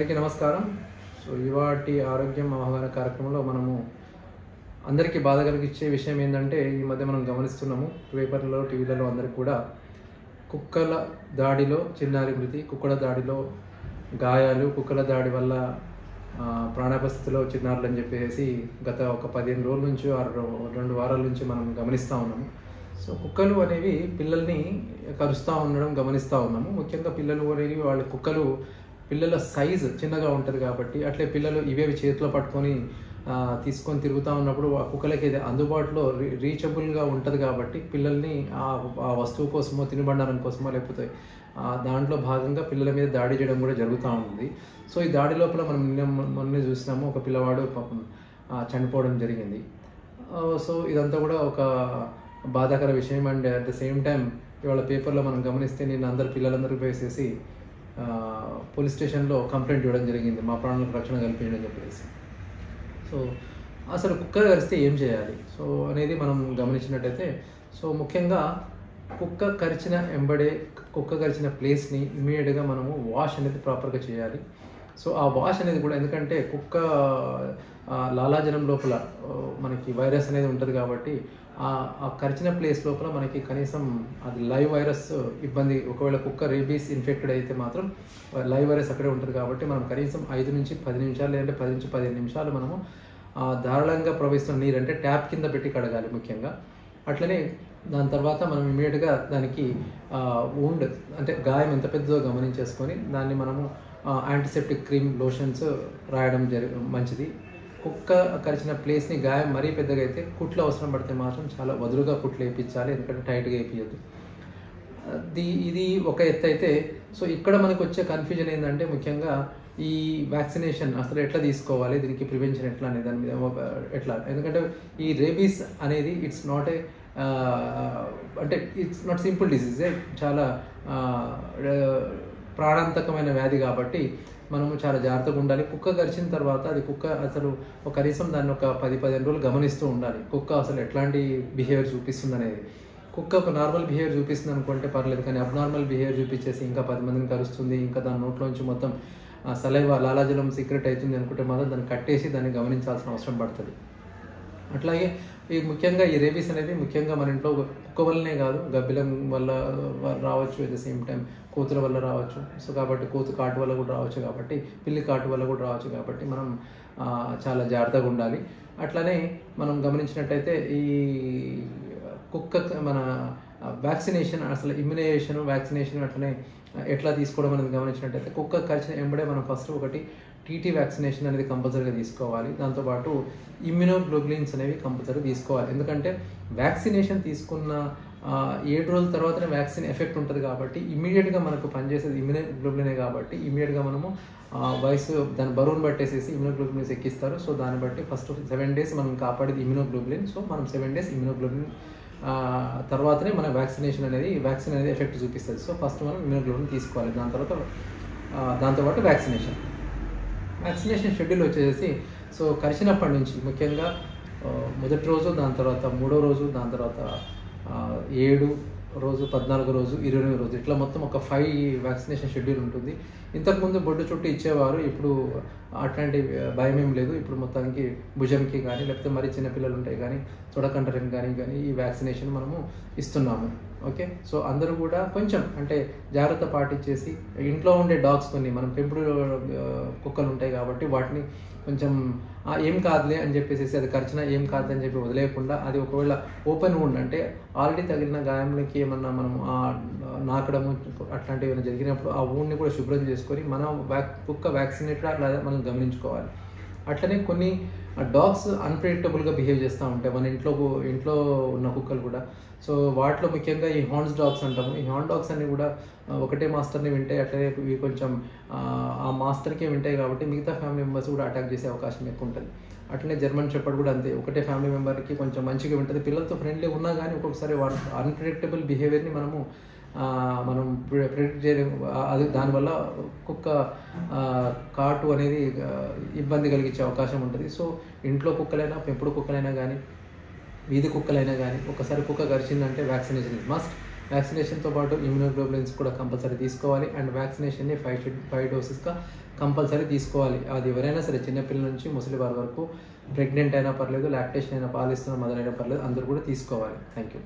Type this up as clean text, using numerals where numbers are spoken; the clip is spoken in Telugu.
అందరికీ నమస్కారం. సో ఇవాటి ఆరోగ్యం అవగాహన కార్యక్రమంలో మనము అందరికీ బాధ కలిగించే విషయం ఏంటంటే, ఈ మధ్య మనం గమనిస్తున్నాము పేపర్లలో, టీవీలలో అందరికీ కూడా కుక్కల దాడిలో చిన్నారి మృతి, కుక్కల దాడిలో గాయాలు, కుక్కల దాడి వల్ల ప్రాణాపస్థితిలో చిన్నారులు అని చెప్పేసి గత ఒక 15 రోజుల నుంచి 2 వారాల నుంచి మనం గమనిస్తూ ఉన్నాము. సో కుక్కలు అనేవి పిల్లల్ని కరుస్తూ ఉండడం గమనిస్తూ ఉన్నాము. ముఖ్యంగా పిల్లలు అనేవి కుక్కలు పిల్లల సైజు చిన్నగా ఉంటుంది కాబట్టి, అట్లే పిల్లలు ఇవేవి చేతిలో పట్టుకొని తీసుకొని తిరుగుతూ ఉన్నప్పుడు ఆ కుక్కలకి అందుబాటులో రీచబుల్గా ఉంటుంది కాబట్టి పిల్లల్ని ఆ వస్తువు కోసమో, తినుబండారం కోసమో, లేకపోతే దాంట్లో భాగంగా పిల్లల మీద దాడి చేయడం కూడా జరుగుతూ ఉంది. సో ఈ దాడి లోపల మనం మొన్నే చూసినాము, ఒక పిల్లవాడు పాపం చనిపోవడం జరిగింది. సో ఇదంతా కూడా ఒక బాధాకర విషయం. And at the same time ఇవాళ పేపర్లో మనం గమనిస్తే నేను పిల్లలందరూ వేసేసి పోలీస్ స్టేషన్లో కంప్లైంట్ ఇవ్వడం జరిగింది, మా ప్రాణాలకు రక్షణ కల్పించడం చెప్పేసి. సో అసలు కుక్క కరిస్తే ఏం చేయాలి సో అనేది మనం గమనించినట్టయితే, సో ముఖ్యంగా కుక్క కరిచిన కుక్క కరిచిన ప్లేస్ని ఇమీడియట్గా మనము వాష్ అనేది ప్రాపర్గా చేయాలి. సో ఆ వాష్ అనేది కూడా, ఎందుకంటే కుక్క లాలాజలం లోపల మనకి వైరస్ అనేది ఉంటుంది కాబట్టి ఆ కరిచిన ప్లేస్ లోపల మనకి కనీసం అది లైవ్ వైరస్ ఇబ్బంది, ఒకవేళ కుక్క రేబీస్ ఇన్ఫెక్టెడ్ అయితే మాత్రం లైవ్ వైరస్ అక్కడే ఉంటుంది కాబట్టి మనం కనీసం 5 నుంచి 10 నిమిషాలు లేదంటే 10 నుంచి 15 నిమిషాలు మనము ధారాళంగా ప్రవహిస్తున్న నీరు అంటే ట్యాప్ కింద పెట్టి కడగాలి ముఖ్యంగా. అట్లనే దాని తర్వాత మనం ఇమీడియట్గా దానికి వూండ్ అంటే గాయం ఎంత పెద్దదో గమనించేసుకొని దాన్ని మనము యాంటీసెప్టిక్ క్రీమ్, లోషన్స్ రాయడం మంచిది. కుక్క కరిచిన ప్లేస్ని గాయం మరీ పెద్దగా అయితే కుట్లు అవసరం పడితే మాత్రం చాలా వదులుగా కుట్లు వేయించాలి, ఎందుకంటే టైట్గా వేయించద్దు. ఇది ఒక ఎత్తు అయితే, సో ఇక్కడ మనకు వచ్చే కన్ఫ్యూజన్ ఏంటంటే ముఖ్యంగా ఈ వ్యాక్సినేషన్ అసలు ఎట్లా తీసుకోవాలి, దీనికి ప్రివెన్షన్ ఎట్లా అనే దాని మీద ఎట్లా, ఎందుకంటే ఈ రేబీస్ అనేది ఇట్స్ నాట్ సింపుల్ డిసీజే, చాలా ప్రాణాంతకమైన వ్యాధి కాబట్టి మనము చాలా జాగ్రత్తగా ఉండాలి. కుక్క కరిచిన తర్వాత అది కుక్క అసలు కనీసం దాన్ని ఒక 10-15 రోజులు గమనిస్తూ ఉండాలి. కుక్క అసలు ఎట్లాంటి బిహేవియర్ చూపిస్తుంది అనేది. కుక్క ఒక నార్మల్ బిహేవియర్ చూపిస్తుంది అనుకుంటే పర్లేదు, కానీ అబ్నార్మల్ బిహేవియర్ చూపించేసి ఇంకా 10 మందిని కరుస్తుంది, ఇంకా దాని నోట్లోంచి మొత్తం సలైవా, లాలాజలం సీక్రెట్ అవుతుంది అనుకుంటే మాత్రం దాన్ని కట్టేసి దాన్ని గమనించాల్సిన అవసరం పడుతుంది. అట్లాగే ముఖ్యంగా ఈ రేబీస్ అనేది ముఖ్యంగా మన ఇంట్లో కుక్క వల్లనే కాదు, గబ్బిలం వల్ల రావచ్చు, అట్ ద సేమ్ టైం కోతుల వల్ల రావచ్చు. సో కాబట్టి కోతు కాటు వల్ల కూడా రావచ్చు, కాబట్టి పిల్లి కాటు వల్ల కూడా రావచ్చు, కాబట్టి మనం చాలా జాగ్రత్తగా ఉండాలి. అట్లనే మనం గమనించినట్టయితే ఈ కుక్క మన వ్యాక్సినేషన్, అసలు ఇమ్యునైజేషన్, వ్యాక్సినేషన్ అట్లనే ఎట్లా తీసుకోవడం అనేది గమనించినట్టయితే, కుక్క కరిచిన వెంబడే మనం ఫస్ట్ ఒకటి టీటీ వ్యాక్సినేషన్ అనేది కంపల్సరీగా తీసుకోవాలి. దాంతోపాటు ఇమ్యునోగ్లోబులిన్స్ అనేవి కంపల్సరీ తీసుకోవాలి, ఎందుకంటే వ్యాక్సినేషన్ తీసుకున్న 7 రోజుల తర్వాతనే వ్యాక్సిన్ ఎఫెక్ట్ ఉంటుంది కాబట్టి ఇమీడియట్గా మనకు పనిచేసేది ఇమ్యునోగ్లోబులినే కాబట్టి ఇమీడియట్గా మనము వయసు దాని బరువును బట్టేసేసి ఇమ్యునోగ్లోబులిన్స్ ఎక్కిస్తారు. సో దాన్ని బట్టి ఫస్ట్ 7 days మనం కాపాడేది ఇమ్యునోగ్లోబులిన్. సో మనం 7 days ఇమ్యునోగ్లోబులిన్ తర్వాతనే మన వ్యాక్సిన్ అనేది ఎఫెక్ట్ చూపిస్తుంది. సో ఫస్ట్ మనం ఇమ్యునోగ్లోబులిన్ తీసుకోవాలి. దాంతోపాటు వ్యాక్సినేషన్ షెడ్యూల్ వచ్చేసి, సో కరిచినప్పటి నుంచి ముఖ్యంగా మొదటి రోజు, దాని తర్వాత 3వ రోజు, దాని తర్వాత 7 రోజు, 14 రోజు, 20 రోజు, ఇట్లా మొత్తం ఒక 5 వ్యాక్సినేషన్ షెడ్యూల్ ఉంటుంది. ఇంతకుముందు బొడ్డు చుట్టూ ఇచ్చేవారు, ఇప్పుడు అట్లాంటి భయం ఏం లేదు. ఇప్పుడు మొత్తానికి భుజంకి కానీ, లేకపోతే మరి చిన్నపిల్లలు ఉంటాయి కానీ తొడకంటరికి కానీ ఈ వ్యాక్సినేషన్ మనము ఇస్తున్నాము. ఓకే, సో అందరూ కూడా కొంచెం అంటే జాగ్రత్త పాటించేసి, ఇంట్లో ఉండే డాగ్స్ కొన్ని మనం పెంపుడు కుక్కలు ఉంటాయి కాబట్టి వాటిని కొంచెం ఏం కాదులే అని చెప్పేసి, అది కరిచినా ఏం కాదు అని చెప్పి వదిలేయకుండా, అది ఒకవేళ ఓపెన్ వూండ్ అంటే ఆల్రెడీ తగిలిన గాయంలోకి ఏమన్నా మనము నాకడము అట్లాంటివి ఏమైనా జరిగినప్పుడు ఆ వూండ్ని కూడా శుభ్రం చేసుకొని మన కుక్క వ్యాక్సినేటెడ్ లేదా మనం గమనించుకోవాలి. అట్లనే కొన్ని డాగ్స్ అన్ప్రెడిక్టబుల్గా బిహేవ్ చేస్తూ ఉంటాయి మన ఇంట్లో ఉన్న కుక్కలు కూడా. సో వాటిలో ముఖ్యంగా ఈ హార్న్స్ డాగ్స్ అంటాము. ఈ హార్న్ డాగ్స్ అన్ని కూడా ఒకటే మాస్టర్ని వింటాయి, అట్లనే ఇవి కొంచెం ఆ మాస్టర్కే వింటాయి కాబట్టి మిగతా ఫ్యామిలీ మెంబర్స్ కూడా అటాక్ చేసే అవకాశం ఎక్కువ ఉంటుంది. అట్లనే జర్మన్ షెపర్డ్ కూడా అంతే, ఒకటే ఫ్యామిలీ మెంబర్కి కొంచెం మంచిగా ఉంటుంది, పిల్లలతో ఫ్రెండ్లీ ఉన్నా కానీ ఒక్కొక్కసారి అన్ప్రెడిక్టబుల్ బిహేవియర్ని మనం ప్రిడిక్ట్ చేయలేము. అది దానివల్ల కుక్క కాటు అనేది ఇబ్బంది కలిగించే అవకాశం ఉంటుంది. సో ఇంట్లో కుక్కలైనా, పెంపుడు కుక్కలైనా కానీ, వీధి కుక్కలైనా కానీ ఒకసారి కుక్క కరిచిందంటే వ్యాక్సినేషన్ ఇస్ మస్ట్. వ్యాక్సినేషన్తో పాటు ఇమ్యూనోగ్లోబులిన్స్ కూడా కంపల్సరీ తీసుకోవాలి. అండ్ వ్యాక్సినేషన్ని 5 డోసెస్గా కంపల్సరీ తీసుకోవాలి. అది ఎవరైనా సరే, చిన్నపిల్లల నుంచి ముసలి వారి వరకు, ప్రెగ్నెంట్ అయినా పర్లేదు, లాక్టేషన్ అయినా, పాలిస్తున్న మదర్ అయినా పర్లేదు, అందరూ కూడా తీసుకోవాలి. Thank you.